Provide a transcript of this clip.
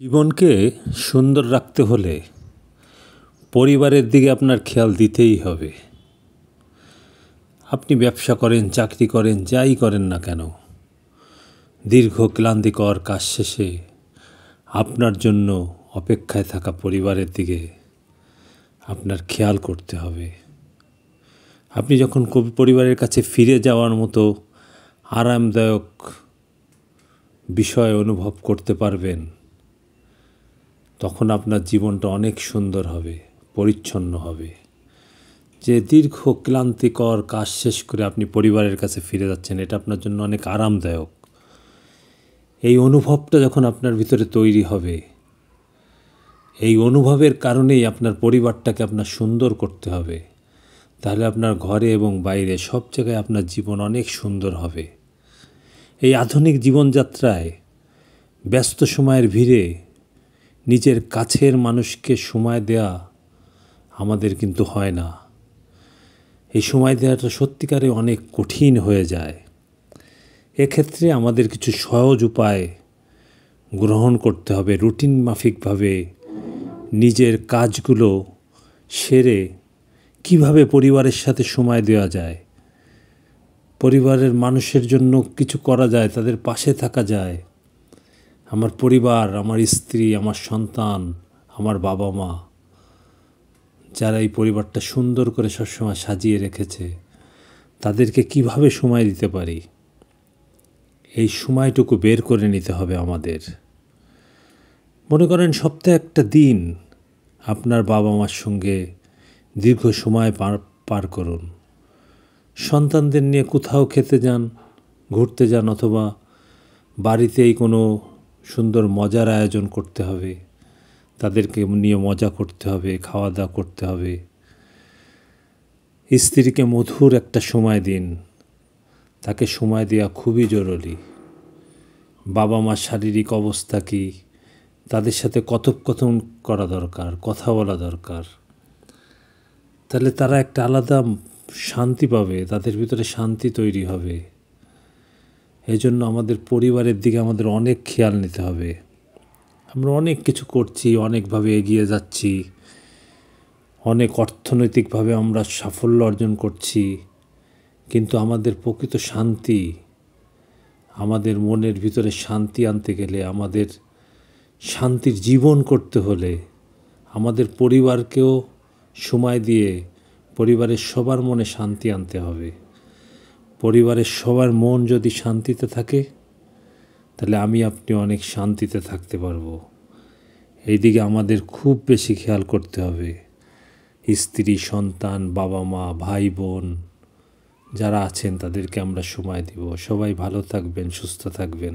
জীবনকে সুন্দর রাখতে হলে পরিবারের দিকে আপনার খেয়াল দিতেই হবে। আপনি ব্যবসা করেন, চাকরি করেন, যাই করেন না কেন, দীর্ঘ ক্লান্তিকর কাজ শেষে আপনার জন্য অপেক্ষায় থাকা পরিবারের দিকে আপনার খেয়াল করতে হবে। আপনি যখন পরিবারের কাছে ফিরে যাওয়ার মতো আরামদায়ক বিষয় অনুভব করতে পারবেন, তখন আপনার জীবনটা অনেক সুন্দর হবে, পরিচ্ছন্ন হবে। যে দীর্ঘ ক্লান্তিকর কাজ শেষ করে আপনি পরিবারের কাছে ফিরে যাচ্ছেন, এটা আপনার জন্য অনেক আরামদায়ক। এই অনুভবটা যখন আপনার ভিতরে তৈরি হবে, এই অনুভবের কারণেই আপনার পরিবারটাকে আপনার সুন্দর করতে হবে। তাহলে আপনার ঘরে এবং বাইরে সব জায়গায় আপনার জীবন অনেক সুন্দর হবে। এই আধুনিক জীবনযাত্রায় ব্যস্ত সময়ের ভিড়ে নিজের কাছের মানুষকে সময় দেয়া আমাদের কিন্তু হয় না। এই সময় দেওয়াটা সত্যিকারে অনেক কঠিন হয়ে যায়। এক্ষেত্রে আমাদের কিছু সহজ উপায় গ্রহণ করতে হবে। রুটিন মাফিকভাবে নিজের কাজগুলো সেরে কিভাবে পরিবারের সাথে সময় দেওয়া যায়, পরিবারের মানুষের জন্য কিছু করা যায়, তাদের পাশে থাকা যায়। আমার পরিবার, আমার স্ত্রী, আমার সন্তান, আমার বাবা মা, যারা এই পরিবারটা সুন্দর করে সবসময় সাজিয়ে রেখেছে, তাদেরকে কিভাবে সময় দিতে পারি, এই সময়টুকু বের করে নিতে হবে আমাদের। মনে করেন সপ্তাহে একটা দিন আপনার বাবা মার সঙ্গে দীর্ঘ সময় পার করুন। সন্তানদের নিয়ে কোথাও খেতে যান, ঘুরতে যান, অথবা বাড়িতেই কোনো সুন্দর মজার আয়োজন করতে হবে, তাদেরকে নিয়ে মজা করতে হবে, খাওয়া দাওয়া করতে হবে। স্ত্রীকে মধুর একটা সময় দিন, তাকে সময় দেওয়া খুবই জরুরি। বাবা মার শারীরিক অবস্থা কী, তাদের সাথে কথোপকথন করা দরকার, কথা বলা দরকার। তাহলে তারা একটা আলাদা শান্তি পাবে, তাদের ভিতরে শান্তি তৈরি হবে। এই জন্য আমাদের পরিবারের দিকে আমাদের অনেক খেয়াল নিতে হবে। আমরা অনেক কিছু করছি, অনেকভাবে এগিয়ে যাচ্ছি, অনেক অর্থনৈতিকভাবে আমরা সাফল্য অর্জন করছি, কিন্তু আমাদের প্রকৃত শান্তি, আমাদের মনের ভিতরে শান্তি আনতে গেলে, আমাদের শান্তির জীবন করতে হলে আমাদের পরিবারকেও সময় দিয়ে পরিবারের সবার মনে শান্তি আনতে হবে। পরিবারের সবার মন যদি শান্তিতে থাকে, তাহলে আমি আপনি অনেক শান্তিতে থাকতে পারবো। এই দিকে আমাদের খুব বেশি খেয়াল করতে হবে। স্ত্রী, সন্তান, বাবা মা, ভাই বোন যারা আছেন, তাদেরকে আমরা সময় দিব। সবাই ভালো থাকবেন, সুস্থ থাকবেন।